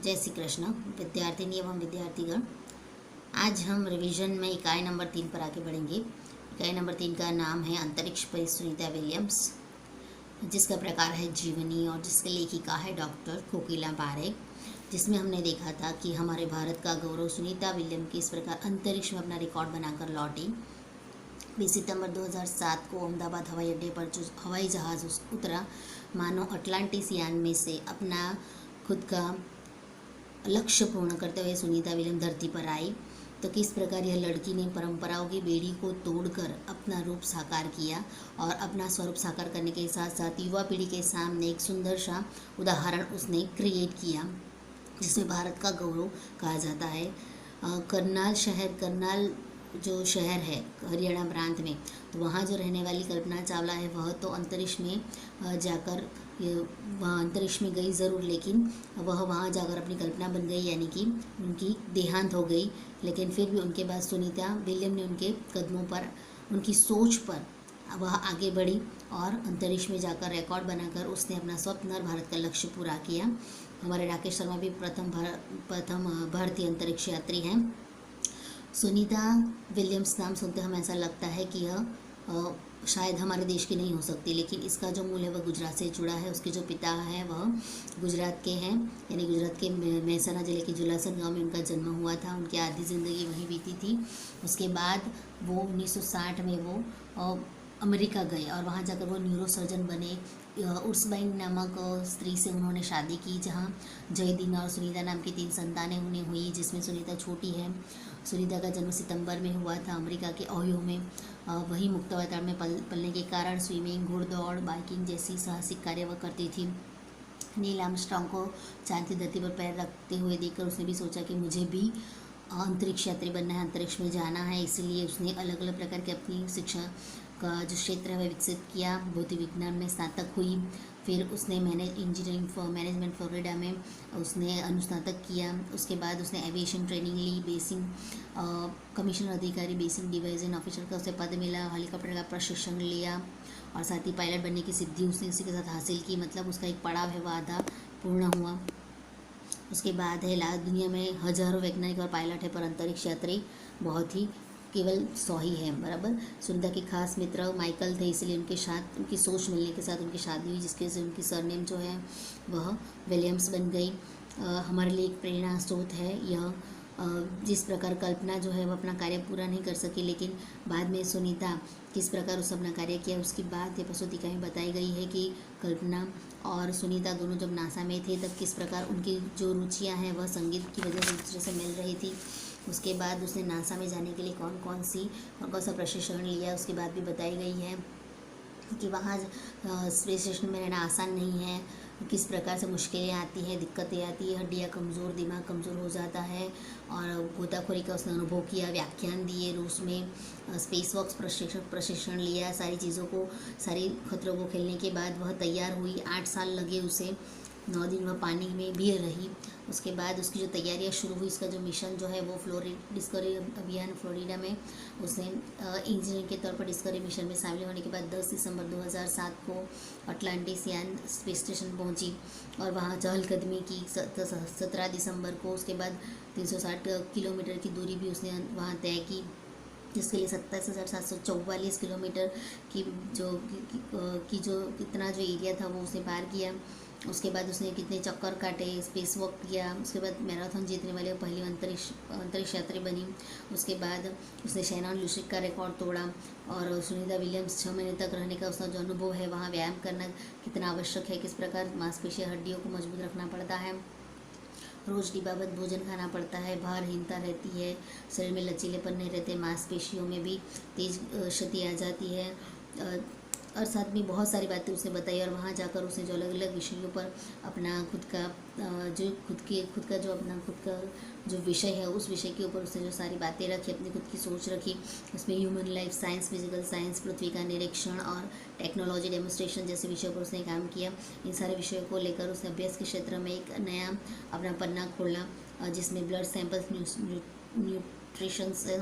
जय श्री कृष्ण विद्यार्थिनी एवं विद्यार्थीगण। आज हम रिवीजन में इकाई नंबर 3 पर आगे बढ़ेंगे। इकाई नंबर 3 का नाम है अंतरिक्ष पर सुनीता विलियम्स, जिसका प्रकार है जीवनी और जिसके लेखिका है डॉक्टर कोकिला पारेख। जिसमें हमने देखा था कि हमारे भारत का गौरव सुनीता विलियम किस प्रकार अंतरिक्ष में अपना रिकॉर्ड बनाकर लौटी। 20 सितंबर 2007 को अहमदाबाद हवाई अड्डे पर जो हवाई जहाज़ उतरा, मानो अटलांटिस यान में से अपना खुद का लक्ष्य पूर्ण करते हुए सुनीता विलियम धरती पर आई। तो किस प्रकार यह लड़की ने परंपराओं की बेड़ी को तोड़कर अपना रूप साकार किया और अपना स्वरूप साकार करने के साथ साथ युवा पीढ़ी के सामने एक सुंदर सा उदाहरण उसने क्रिएट किया, जिसमें भारत का गौरव कहा जाता है। करनाल जो शहर है हरियाणा प्रांत में, तो वहाँ जो रहने वाली कल्पना चावला है वह तो अंतरिक्ष में जाकर वहाँ अंतरिक्ष में गई ज़रूर, लेकिन वह वहाँ जाकर अपनी कल्पना बन गई, यानी कि उनकी देहांत हो गई। लेकिन फिर भी उनके बाद सुनीता विलियम ने उनके कदमों पर, उनकी सोच पर वह आगे बढ़ी और अंतरिक्ष में जाकर रिकॉर्ड बनाकर उसने अपना स्वप्न और भारत का लक्ष्य पूरा किया। हमारे राकेश शर्मा भी प्रथम भारतीय अंतरिक्ष यात्री हैं। सुनीता विलियम्स नाम सुनते हमें ऐसा लगता है कि यह शायद हमारे देश की नहीं हो सकती, लेकिन इसका जो मूल है वह गुजरात से जुड़ा है। उसके जो पिता हैं वह गुजरात के हैं, यानी गुजरात के मेहसाना जिले के जुलासन गांव में उनका जन्म हुआ था। उनकी आधी ज़िंदगी वहीं बीती थी। उसके बाद वो 1960 में वो अमेरिका गए और वहाँ जाकर वो न्यूरोसर्जन बने। उर्सबाइन नामक स्त्री से उन्होंने शादी की, जहाँ जयदीन और सुनीता नाम की 3 संतानें उन्हें हुई, जिसमें सुनीता छोटी है। सुनीता का जन्म सितंबर में हुआ था अमेरिका के ओहियो में। वही मुक्त वातावरण में पलने के कारण स्विमिंग, घुड़दौड़, बाइकिंग जैसी साहसिक कार्य वह करती थी। नील आर्मस्ट्रांग को चांद की धरती पर पैर रखते हुए देखकर उसने भी सोचा कि मुझे भी अंतरिक्ष यात्री बनना है, अंतरिक्ष में जाना है। इसीलिए उसने अलग अलग प्रकार की अपनी शिक्षा का जो क्षेत्र है वह विकसित किया। भौतिक विज्ञान में स्नातक हुई, फिर उसने मैनेजमेंट फ्लोरिडा में उसने अनुस्नातक किया। उसके बाद उसने एविएशन ट्रेनिंग ली, बेसिंग कमीशन अधिकारी, बेसिंग डिवीजन ऑफिसर का उसे पद मिला। हेलीकॉप्टर का प्रशिक्षण लिया और साथ ही पायलट बनने की सिद्धि उसने इसी के साथ हासिल की। मतलब उसका एक पड़ाव है वह आधा पूर्ण हुआ। उसके बाद है दुनिया में हजारों वैज्ञानिक और पायलट है, पर अंतरिक्ष यात्री बहुत ही केवल 100 ही है, बराबर। सुनीता के खास मित्र माइकल थे, इसलिए उनके साथ उनकी सोच मिलने के साथ उनकी शादी हुई, जिसकी वजह से उनकी सरनेम जो है वह विलियम्स बन गई। हमारे लिए एक प्रेरणा स्रोत है यह। जिस प्रकार कल्पना जो है वह अपना कार्य पूरा नहीं कर सकी, लेकिन बाद में सुनीता किस प्रकार उस अपना कार्य किया उसकी बात ये प्रस्तुतिका में बताई गई है कि कल्पना और सुनीता दोनों जब नासा में थे तब किस प्रकार उनकी जो रुचियां हैं वह संगीत की वजह से एक दूसरे से मिल रही थी। उसके बाद उसने नासा में जाने के लिए कौन सा प्रशिक्षण लिया उसकी बात भी बताई गई है कि वहाँ स्पेस स्टेशन में रहना आसान नहीं है, किस प्रकार से मुश्किलें आती हैं, दिक्कतें आती है, हड्डियाँ कमज़ोर, दिमाग कमज़ोर हो जाता है। और गोताखोरी का उसने अनुभव किया, व्याख्यान दिए रूस में, स्पेस वॉक्स प्रशिक्षण लिया। सारी चीज़ों को, सारी खतरों को खेलने के बाद वह तैयार हुई। 8 साल लगे उसे, 9 दिन वह पानी में भी रही। उसके बाद उसकी जो तैयारियां शुरू हुई, इसका जो मिशन जो है वो डिस्कवरी अभियान फ्लोरिडा में उसने इंजीनियर के तौर पर डिस्कवरी मिशन में शामिल होने के बाद 10 दिसंबर 2007 को अटलांटिस यान स्पेस स्टेशन पहुंची और वहां चहलकदमी की 17 दिसंबर को। उसके बाद 360 किलोमीटर की दूरी भी उसने वहाँ तय की, जिसके लिए 27,744 किलोमीटर की जो इतना जो एरिया था वो उसने पार किया। उसके बाद उसने कितने चक्कर काटे, स्पेस वॉक किया। उसके बाद मैराथन जीतने वाले पहली अंतरिक्ष यात्री बनी। उसके बाद उसने शैनॉन लुसिक का रिकॉर्ड तोड़ा। और सुनीता विलियम्स 6 महीने तक रहने का उसका जो अनुभव है, वहाँ व्यायाम करना कितना आवश्यक है, किस प्रकार मांसपेशियाँ हड्डियों को मजबूत रखना पड़ता है, रोज़ डिब्बाबंद भोजन खाना पड़ता है, भारहीनता रहती है, शरीर में लचीलेपन नहीं रहते, मांसपेशियों में भी तेज क्षति आ जाती है। और साथ में बहुत सारी बातें उसने बताई। और वहाँ जाकर उसने जो अलग अलग विषयों पर अपना खुद का जो विषय है उस विषय के ऊपर उसने जो सारी बातें रखी, अपनी खुद की सोच रखी, उसमें human life science, physical science, पृथ्वी का निरीक्षण और टेक्नोलॉजी डेमोन्स्ट्रेशन जैसे विषयों पर उसने काम किया। इन सारे विषयों को लेकर उसने अभ्यास के क्षेत्र में एक नया अपना पन्ना खोला, जिसमें ब्लड सैंपल्स, न्यूट्रिशन से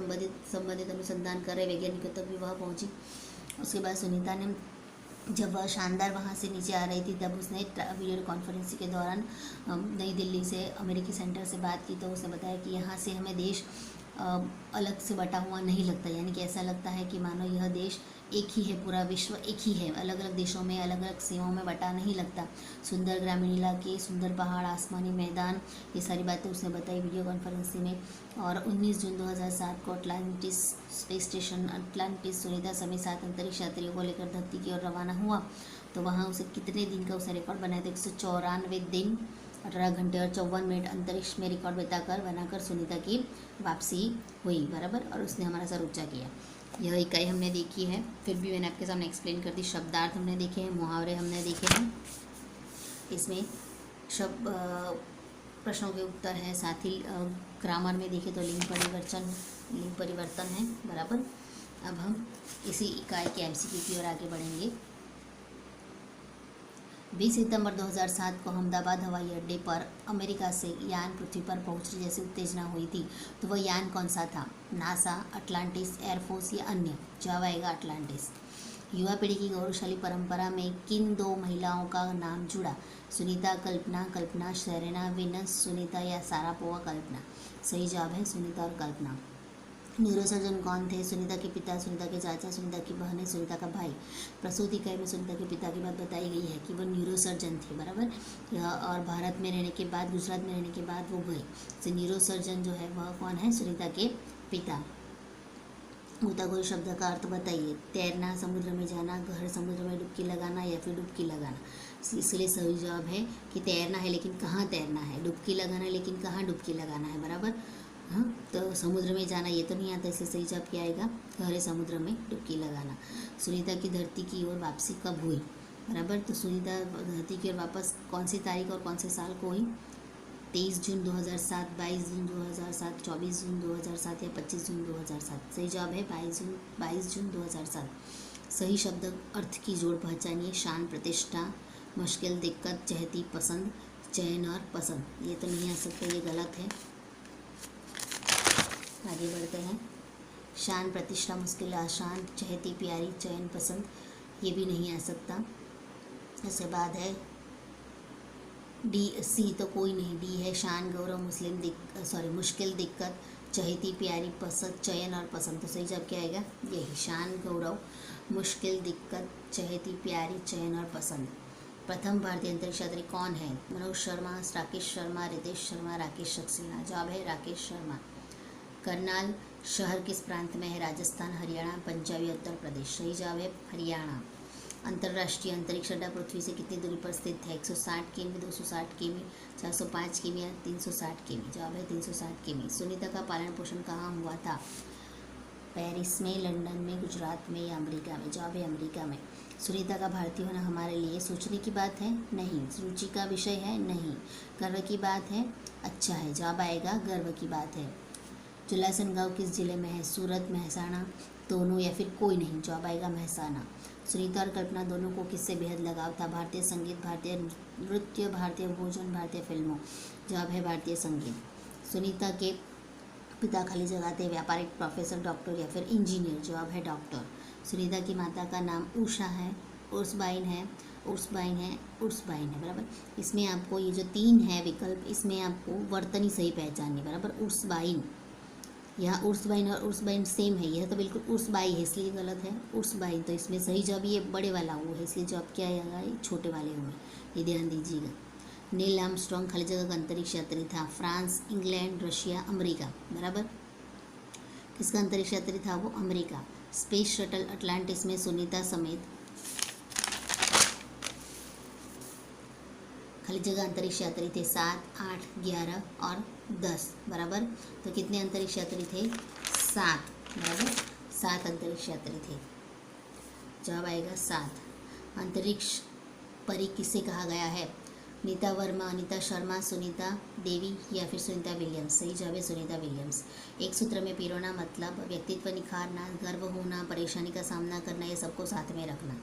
संबंधित अनुसंधान कर रहे वैज्ञानिकों तक भी वह पहुँची। उसके बाद सुनीता ने जब वह शानदार वहाँ से नीचे आ रही थी तब उसने वीडियो कॉन्फ्रेंसिंग के दौरान नई दिल्ली से अमेरिकी सेंटर से बात की, तो उसने बताया कि यहाँ से हमें देश अलग से बटा हुआ नहीं लगता, यानी कि ऐसा लगता है कि मानो यह देश एक ही है, पूरा विश्व एक ही है, अलग अलग देशों में अलग अलग सीमाओं में बटा नहीं लगता। सुंदर ग्रामीण इलाके, सुंदर पहाड़, आसमानी मैदान, ये सारी बातें उसने बताई वीडियो कॉन्फ्रेंसिंग में। और 19 जून 2007 को Atlantis space station Atlantis Sunita समेत 7 अंतरिक्ष यात्रियों को लेकर धरती की ओर रवाना हुआ। तो वहाँ उसे कितने दिन का उसने रिकॉर्ड बनाया था? 194 दिन 18 घंटे और 54 मिनट अंतरिक्ष में रिकॉर्ड बनाकर सुनीता की वापसी हुई, बराबर। और उसने हमारा सर ऊंचा किया। यह इकाई हमने देखी है, फिर भी मैंने आपके सामने एक्सप्लेन कर दी। शब्दार्थ हमने देखे हैं, मुहावरे हमने देखे हैं, इसमें शब्द प्रश्नों के उत्तर है, साथ ही ग्रामर में देखें तो लिंग परिवर्तन है, बराबर। अब हम इसी इकाई के एमसीक्यू की ओर आगे बढ़ेंगे। 20 सितंबर 2007 को अहमदाबाद हवाई अड्डे पर अमेरिका से यान पृथ्वी पर पहुंचने जैसी उत्तेजना हुई थी, तो वह यान कौन सा था? नासा, अटलांटिस, एयरफोर्स या अन्य? जवाब आएगा अटलांटिस। युवा पीढ़ी की गौरवशाली परंपरा में किन 2 महिलाओं का नाम जुड़ा? सुनीता कल्पना, कल्पना सेरेना, विनस सुनीता या सारापोवा कल्पना? सही जवाब है सुनीता और कल्पना। न्यूरोसर्जन कौन थे? सुनीता के पिता, सुनीता के चाचा, सुनीता की बहनें, सुनीता का भाई। प्रसूति इकाई में सुनीता के पिता की बात बताई गई है कि वह न्यूरोसर्जन थे, बराबर। और भारत में रहने के बाद, गुजरात में रहने के बाद वो गए। तो न्यूरोसर्जन जो है वह कौन है? सुनीता के पिता। गोताखोरी शब्द का अर्थ बताइए। तैरना, समुद्र में जाना, गहरे समुद्र में डुबकी लगाना या फिर डुबकी लगाना। इसलिए सही जवाब है कि तैरना है, लेकिन कहाँ तैरना है, डुबकी लगाना है, लेकिन कहाँ डुबकी लगाना है, बराबर। हाँ, तो समुद्र में जाना ये तो नहीं आता, इसलिए सही जवाब क्या आएगा? गहरे समुद्र में डुबकी लगाना। सुनीता की धरती की ओर वापसी कब हुई? बराबर। तो सुनीता धरती की ओर वापस कौन सी तारीख और कौन से साल को हुई? 23 जून 2007, 22 जून 2007, 24 जून 2007 या 25 जून 2007? सही जवाब है 22 जून 2007। सही शब्द अर्थ की जोड़ पहचानिए। शान, प्रतिष्ठा, मुश्किल, दिक्कत, चहती, पसंद, चयन और पसंद। ये तो नहीं आ सकता, ये गलत है। आगे बढ़ते हैं। शान, प्रतिष्ठा, मुश्किल, आसान, चहती, प्यारी, चयन, पसंद, ये भी नहीं आ सकता। इसके बाद है डी, सी तो कोई नहीं, डी है शान, गौरव, मुश्किल, दिक्कत, चहती, प्यारी, पसंद, चयन और पसंद। तो सही जवाब क्या आएगा? यही शान, गौरव, मुश्किल, दिक्कत, चहती, प्यारी, चयन और पसंद। प्रथम भारतीय अंतरिक्ष यात्री कौन है? मनोज शर्मा, राकेश शर्मा, रितेश शर्मा, राकेश सक्सेना? जवाब है राकेश शर्मा। करनाल शहर किस प्रांत में है? राजस्थान, हरियाणा, पंजाब या उत्तर प्रदेश? सही जवाब है हरियाणा। अंतर्राष्ट्रीय अंतरिक्ष अड्डा पृथ्वी से कितनी दूरी पर स्थित है? 160 किमी, 260 किमी, 405 किमी या 360 किमी? जवाब है 360 किमी। सुनीता का पालन पोषण कहाँ हुआ था? पेरिस में, लंदन में, गुजरात में या अमेरिका में? जवाब है अमेरिका में। सुनीता का भारतीय होना हमारे लिए सोचने की बात है? नहीं। रुचि का विषय है? नहीं। गर्व की बात है? अच्छा है। जवाब आएगा गर्व की बात है। जुलासन गांव किस जिले में है? सूरत, महसाणा, दोनों या फिर कोई नहीं? जवाब आएगा महसाणा। सुनीता और कल्पना दोनों को किससे बेहद लगाव था? भारतीय संगीत, भारतीय नृत्य, भारतीय भोजन, भारतीय फिल्मों? जवाब है भारतीय संगीत। सुनीता के पिता खाली जगह थे व्यापारिक, प्रोफेसर, डॉक्टर या फिर इंजीनियर? जवाब है डॉक्टर। सुनीता की माता का नाम उषा है, उर्सबाइन है, बराबर। इसमें आपको ये जो 3 है विकल्प, इसमें आपको वर्तनी सही पहचाननी, बराबर। उर्सबाइन, यहाँ उर्सबाइन और उर्सबाइन सेम है, यह तो बिल्कुल उर्सबाई है, इसलिए गलत है उर्सबाइन। तो इसमें सही जवाब ये बड़े वाला हुआ है, इसलिए जवाब क्या आएगा? ये छोटे वाले हुए, ये ध्यान दीजिएगा। नील आर्मस्ट्रॉन्ग खाली जगह का अंतरिक्ष यात्री था? France, England, Russia, America? बराबर। किसका अंतरिक्ष यात्री था वो? अमेरिका। स्पेस शटल अटलांटिस में सुनीता समेत खाली जगह अंतरिक्ष यात्री थे 7, 8, 11 और 10, बराबर। तो कितने अंतरिक्ष यात्री थे? 7, बराबर। 7 अंतरिक्ष यात्री थे। जवाब आएगा 7। अंतरिक्ष परी किसे कहा गया है? नीता वर्मा, अनीता शर्मा, सुनीता देवी या फिर सुनीता विलियम्स? सही जवाब है सुनीता विलियम्स। एक सूत्र में पिरोना मतलब व्यक्तित्व निखारना, गर्व होना, परेशानी का सामना करना या सबको साथ में रखना?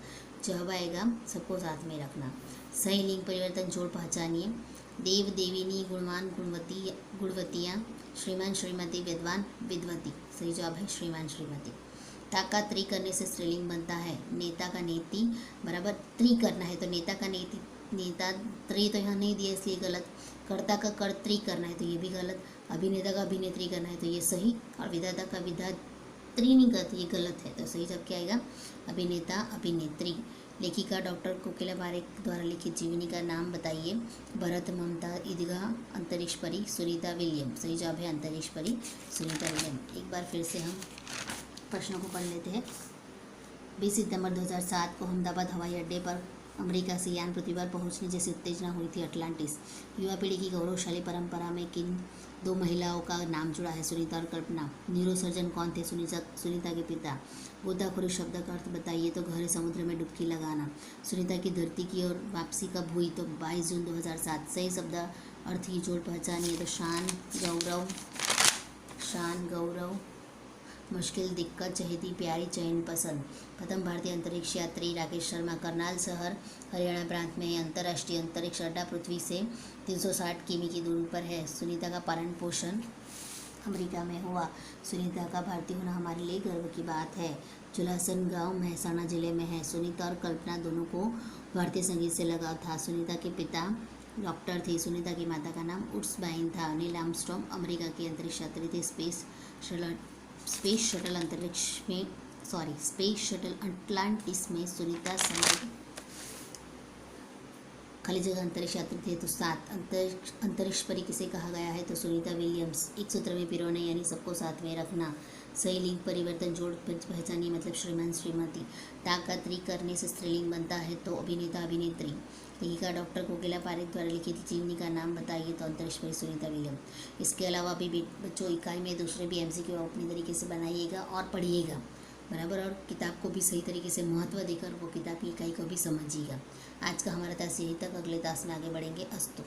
जवाब आएगा सबको साथ में रखना। सही लिंग परिवर्तन जोड़ पहचानिए। देव, देविनी, गुणवान, गुणवतियाँ, श्रीमान, श्रीमती, विद्वान, विद्वती? सही जवाब है श्रीमान, श्रीमती। ता का त्री करने से स्त्रीलिंग बनता है। नेता का नेति बराबर त्री करना है तो नेता का नेति, नेता त्री तो यहाँ नहीं दिया इसलिए गलत। कर्ता का कर्त्री करना है तो ये भी गलत। अभिनेता का अभिनेत्री करना है तो ये सही। और विधाता का विधात्री नहीं करती, ये गलत है। तो सही जब क्या आएगा? अभिनेता अभिनेत्री। लेखिका डॉक्टर कोकिला पारेख द्वारा लिखित जीवनी का नाम बताइए। भरत, ममता, ईदगाह, अंतरिक्ष परी, सुनीता विलियम। सही जवाब है अंतरिक्ष परी, सुनीता विलियम। एक बार फिर से हम प्रश्नों को पढ़ लेते हैं। 20 सितंबर 2007 को अहमदाबाद हवाई अड्डे पर अमेरिका से यान पृथ्वी पर पहुंचने जैसी उत्तेजना हुई थी अटलांटिस। युवा पीढ़ी की गौरवशाली परंपरा में किन दो महिलाओं का नाम जुड़ा है? सुनीता और कल्पना। न्यूरोसर्जन कौन थे? सुनीता के पिता। गोताखोरी शब्द का अर्थ बताइए। तो गहरे समुद्र में डुबकी लगाना। सुनीता की धरती की ओर वापसी कब हुई? तो 22 जून 2007। सही शब्द अर्थ की जोड़ पहचानिए। तो शान, गौरव, शान, गौरव, मुश्किल, दिक्कत, चहेती, प्यारी, चयन, पसंद। प्रथम भारतीय अंतरिक्ष यात्री राकेश शर्मा करनाल शहर हरियाणा प्रांत में अंतर्राष्ट्रीय अंतरिक्ष अड्डा पृथ्वी से 360 किमी की दूरी पर है। सुनीता का पालन पोषण अमेरिका में हुआ। सुनीता का भारतीय होना हमारे लिए गर्व की बात है। जुलासन गांव मेहसाणा जिले में है। सुनीता और कल्पना दोनों को भारतीय संगीत से लगाव था। सुनीता के पिता डॉक्टर थे। सुनीता की माता का नाम उर्सबाइन था। नील आर्मस्ट्रॉन्ग अमेरिका के अंतरिक्ष यात्री थे। स्पेस शटल अटलांटिस में सुनीता समेत खाली जगह अंतरिक्ष यात्री थे। तो 7 अंतरिक्ष परी किसे कहा गया है? तो सुनीता विलियम्स। एक सूत्र में पिरोने यानी सबको साथ में रखना। सही लिंग परिवर्तन जोड़ पहचानिए मतलब श्रीमान श्रीमती। ता का त्री करने से स्त्रीलिंग बनता है तो अभिनेता अभिनेत्री। लेखिका डॉक्टर कोकिला पारेख द्वारा लिखित जीवनी का नाम बताइए। तो अंतरिक्ष परी सुनीता विलियम। इसके अलावा भी बच्चों इकाई में दूसरे भी MCQ अपनी तरीके से बनाइएगा और पढ़िएगा बराबर। और किताब को भी सही तरीके से महत्व देकर वो किताब की इकाई को भी समझिएगा। आज का हमारा तास यहीं तक। अगले तास में आगे बढ़ेंगे। अस्तु।